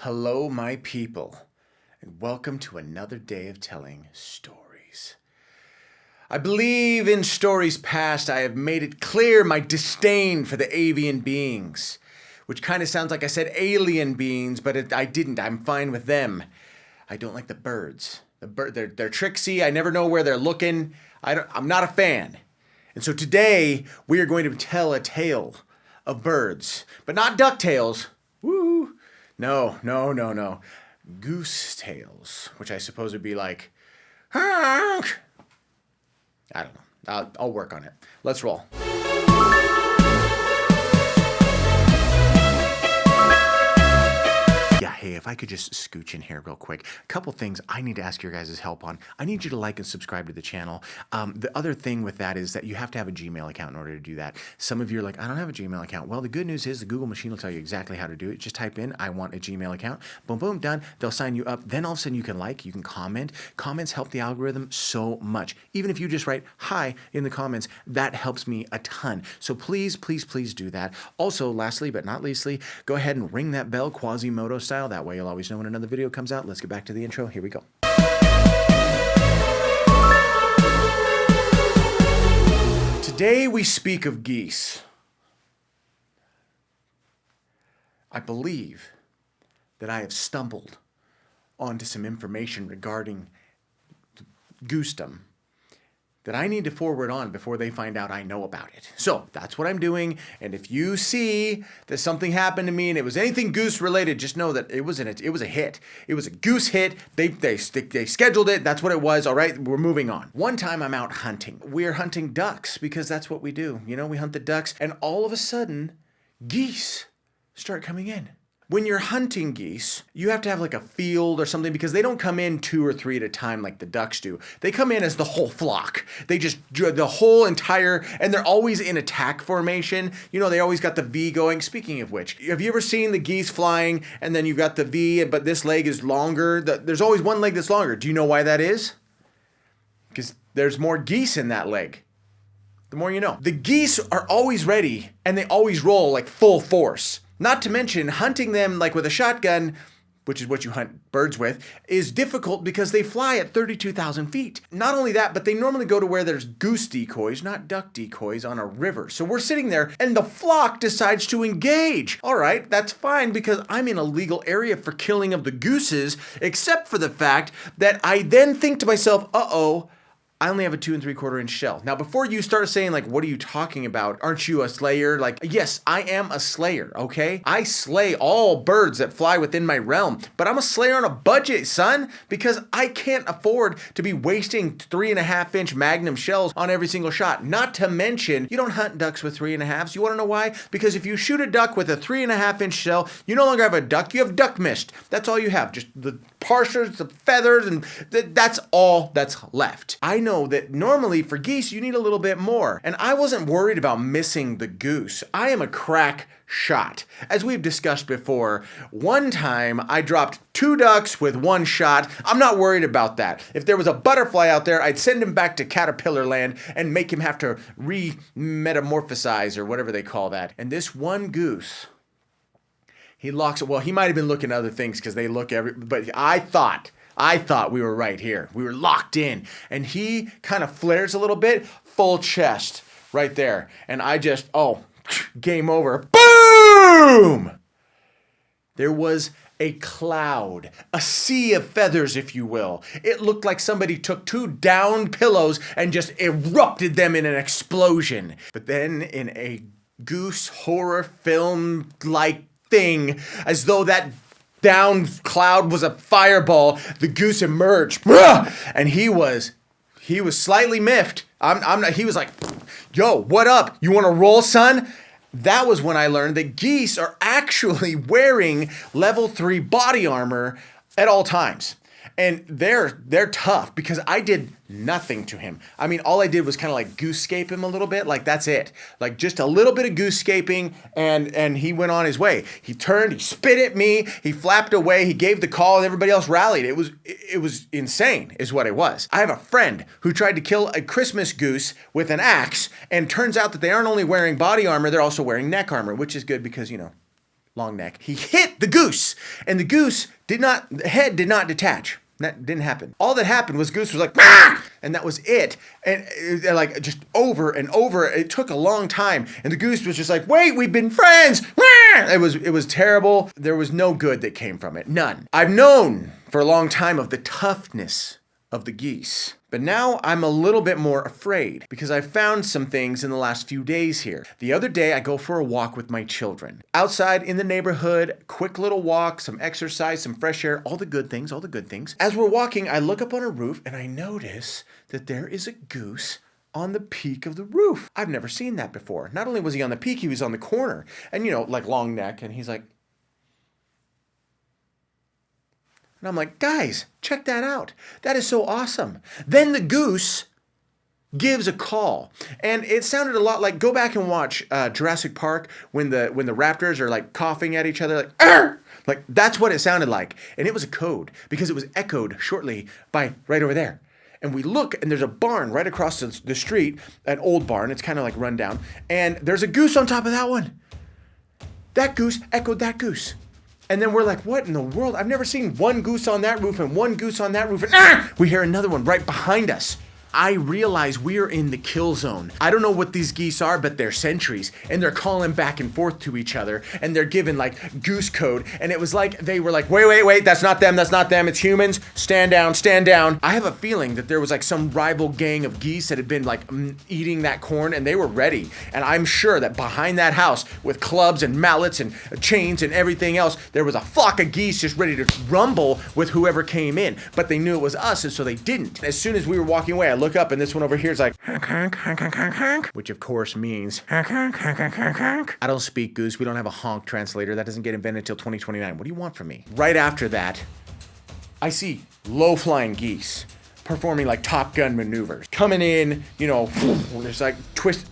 Hello, my people, and welcome to another day of telling stories. I believe in stories past I have made it clear my disdain for the avian beings, which kind of sounds like I said alien beings, but I didn't. I'm fine with them. I don't like the birds. They're tricksy. I never know where they're looking. I'm not a fan. And so today we are going to tell a tale of birds, but not duck tales. Woo! No. Goose Tales, which I suppose would be like, honk. I don't know. I'll work on it. Let's roll. Yeah, hey, if I could just scooch in here real quick. A couple things I need to ask your guys' help on. I need you to like and subscribe to the channel. The other thing with that is that you have to have a Gmail account in order to do that. Some of you are like, I don't have a Gmail account. Well, the good news is the Google machine will tell you exactly how to do it. Just type in, I want a Gmail account. Boom, boom, done. They'll sign you up. Then all of a sudden you can like, you can comment. Comments help the algorithm so much. Even if you just write hi in the comments, that helps me a ton. So please do that. Also, lastly but not leastly, go ahead and ring that bell Quasimodo style. That way you'll always know when another video comes out. Let's get back to the intro. Here we go. Today we speak of geese. I believe that I have stumbled onto some information regarding goosedom that I need to forward on before they find out I know about it. So that's what I'm doing. And if you see that something happened to me and it was anything goose related, just know that it was a hit. It was a goose hit. They scheduled it. That's what it was. All right, we're moving on. One time I'm out hunting. We're hunting ducks because that's what we do. You know, we hunt the ducks, and all of a sudden, geese start coming in. When you're hunting geese, you have to have like a field or something because they don't come in 2 or 3 at a time like the ducks do. They come in as the whole flock. They just, the whole entire, and they're always in attack formation. You know, they always got the V going. Speaking of which, have you ever seen the geese flying and then you've got the V, but this leg is longer? There's always one leg that's longer. Do you know why that is? Because there's more geese in that leg. The more you know. The geese are always ready and they always roll like full force. Not to mention, hunting them like with a shotgun, which is what you hunt birds with, is difficult because they fly at 32,000 feet. Not only that, but they normally go to where there's goose decoys, not duck decoys, on a river. So we're sitting there and the flock decides to engage. All right, that's fine because I'm in a legal area for killing of the gooses, except for the fact that I then think to myself, uh-oh, I only have a 2 3/4 inch shell. Now, before you start saying like, what are you talking about? Aren't you a slayer? Like, yes, I am a slayer, okay? I slay all birds that fly within my realm, but I'm a slayer on a budget, son, because I can't afford to be wasting 3.5 inch magnum shells on every single shot. Not to mention, you don't hunt ducks with 3.5s. You wanna know why? Because if you shoot a duck with a 3.5 inch shell, you no longer have a duck, you have duck mist. That's all you have, just the parchers, the feathers, and that's all that's left. I know that normally for geese, you need a little bit more. And I wasn't worried about missing the goose. I am a crack shot. As we've discussed before, one time I dropped 2 ducks with 1 shot. I'm not worried about that. If there was a butterfly out there, I'd send him back to caterpillar land and make him have to re-metamorphosize or whatever they call that. And this one goose, he locks it. Well, he might have been looking at other things because they look but I thought we were right here. We were locked in. And he kind of flares a little bit, full chest right there. And I just, game over. Boom! There was a cloud, a sea of feathers, if you will. It looked like somebody took 2 downed pillows and just erupted them in an explosion. But then in a goose horror film-like thing, as though that down cloud was a fireball, the goose emerged, and he was slightly miffed. He was like, yo, what up? You want to roll, son? That was when I learned that geese are actually wearing level 3 body armor at all times. And they're tough because I did nothing to him. I mean, all I did was kind of like goose-scape him a little bit. Like, that's it. Like, just a little bit of goose-scaping, and he went on his way. He turned, he spit at me, he flapped away, he gave the call, and everybody else rallied. It was insane, is what it was. I have a friend who tried to kill a Christmas goose with an axe, and turns out that they aren't only wearing body armor, they're also wearing neck armor, which is good because, you know, long neck. He hit the goose, and the head did not detach. That didn't happen. All that happened was Goose was like, "Ah!" And that was it. And like just over and over. It took a long time. And the goose was just like, wait, we've been friends. Ah! It was terrible. There was no good that came from it. None. I've known for a long time of the toughness of the geese. But now I'm a little bit more afraid because I found some things in the last few days here. The other day I go for a walk with my children. Outside in the neighborhood, quick little walk, some exercise, some fresh air, all the good things, all the good things. As we're walking, I look up on a roof and I notice that there is a goose on the peak of the roof. I've never seen that before. Not only was he on the peak, he was on the corner. And like long neck, and he's like, and I'm like, guys, check that out. That is so awesome. Then the goose gives a call. And it sounded a lot like, go back and watch Jurassic Park when the raptors are like coughing at each other, like, arr! Like that's what it sounded like. And it was a code because it was echoed shortly by right over there. And we look, and there's a barn right across the street, an old barn. It's kind of like run down. And there's a goose on top of that one. That goose echoed that goose. And then we're like, what in the world? I've never seen one goose on that roof and one goose on that roof. And we hear another one right behind us. I realize we are in the kill zone. I don't know what these geese are, but they're sentries. And they're calling back and forth to each other. And they're giving like goose code. And it was like, they were like, wait, that's not them, it's humans. Stand down. I have a feeling that there was like some rival gang of geese that had been like eating that corn and they were ready. And I'm sure that behind that house with clubs and mallets and chains and everything else, there was a flock of geese just ready to rumble with whoever came in. But they knew it was us, and so they didn't. As soon as we were walking away, I look up and this one over here is like, which of course means, I don't speak goose. We don't have a honk translator. That doesn't get invented until 2029. What do you want from me? Right after that, I see low-flying geese performing like Top Gun maneuvers. Coming in, there's like twist.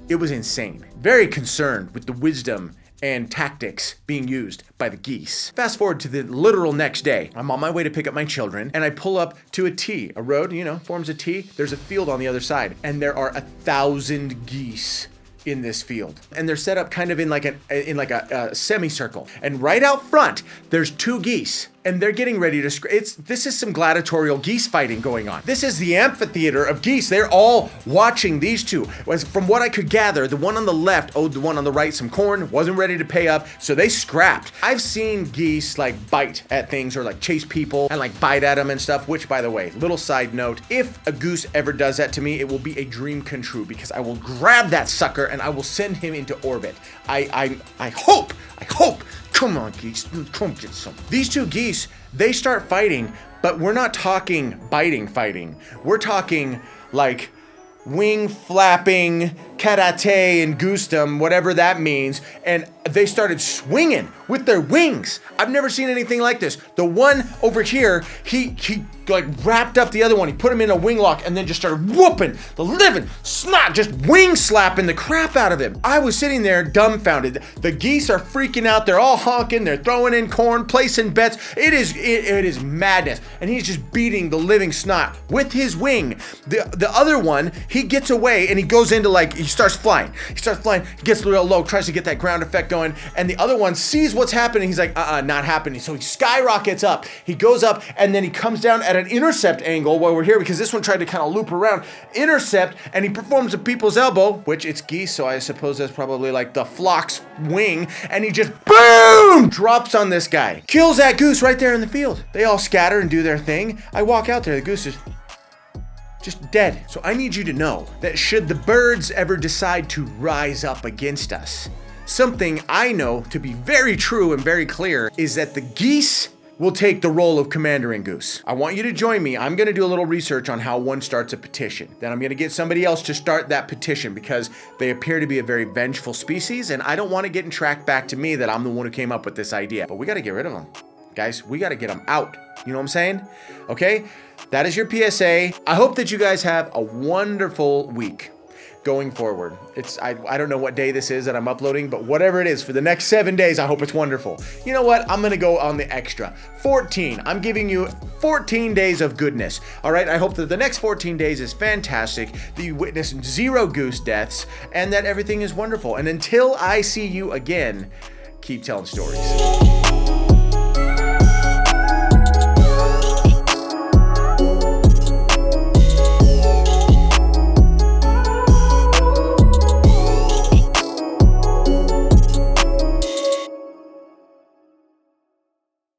It was insane. Very concerned with the wisdom and tactics being used by the geese. Fast forward to the literal next day. I'm on my way to pick up my children, and I pull up to a T. A road, forms a T. There's a field on the other side, and there are 1,000 geese in this field. And they're set up kind of in like a semicircle. And right out front, there's 2 geese. And they're getting ready to this is some gladiatorial geese fighting going on. This is the amphitheater of geese. They're all watching these two. From what I could gather, the one on the left owed the one on the right some corn, wasn't ready to pay up, so they scrapped. I've seen geese like bite at things or like chase people and like bite at them and stuff, which by the way, little side note, if a goose ever does that to me, it will be a dream come true because I will grab that sucker and I will send him into orbit. I hope. Come on, geese, come get some. These 2 geese, they start fighting, but we're not talking biting fighting. We're talking like wing flapping, karate and goosdom, whatever that means. And they started swinging with their wings. I've never seen anything like this. The one over here, he like wrapped up the other one. He put him in a wing lock and then just started whooping the living snot, just wing slapping the crap out of him. I was sitting there dumbfounded. The geese are freaking out. They're all honking. They're throwing in corn, placing bets. It is madness. And he's just beating the living snot with his wing. The other one, he gets away and he goes into he starts flying. He gets real low, tries to get that ground effect going. And the other one sees what's happening. He's like, not happening. So he skyrockets up. He goes up and then he comes down at an intercept angle while we're here because this one tried to kind of loop around. Intercept, and he performs a people's elbow, which it's geese, so I suppose that's probably like the flock's wing. And he just, boom, drops on this guy. Kills that goose right there in the field. They all scatter and do their thing. I walk out there. The goose is just dead. So I need you to know that should the birds ever decide to rise up against us, something I know to be very true and very clear is that the geese will take the role of commander in goose. I want you to join me. I'm gonna do a little research on how one starts a petition. Then I'm gonna get somebody else to start that petition because they appear to be a very vengeful species and I don't wanna get tracked back to me that I'm the one who came up with this idea. But we gotta get rid of them. Guys, we gotta get them out. You know what I'm saying? Okay, that is your PSA. I hope that you guys have a wonderful week going forward. I don't know what day this is that I'm uploading, but whatever it is, for the next 7 days, I hope it's wonderful. You know what? I'm gonna go on the extra. 14. I'm giving you 14 days of goodness. All right, I hope that the next 14 days is fantastic, that you witness 0 goose deaths, and that everything is wonderful. And until I see you again, keep telling stories.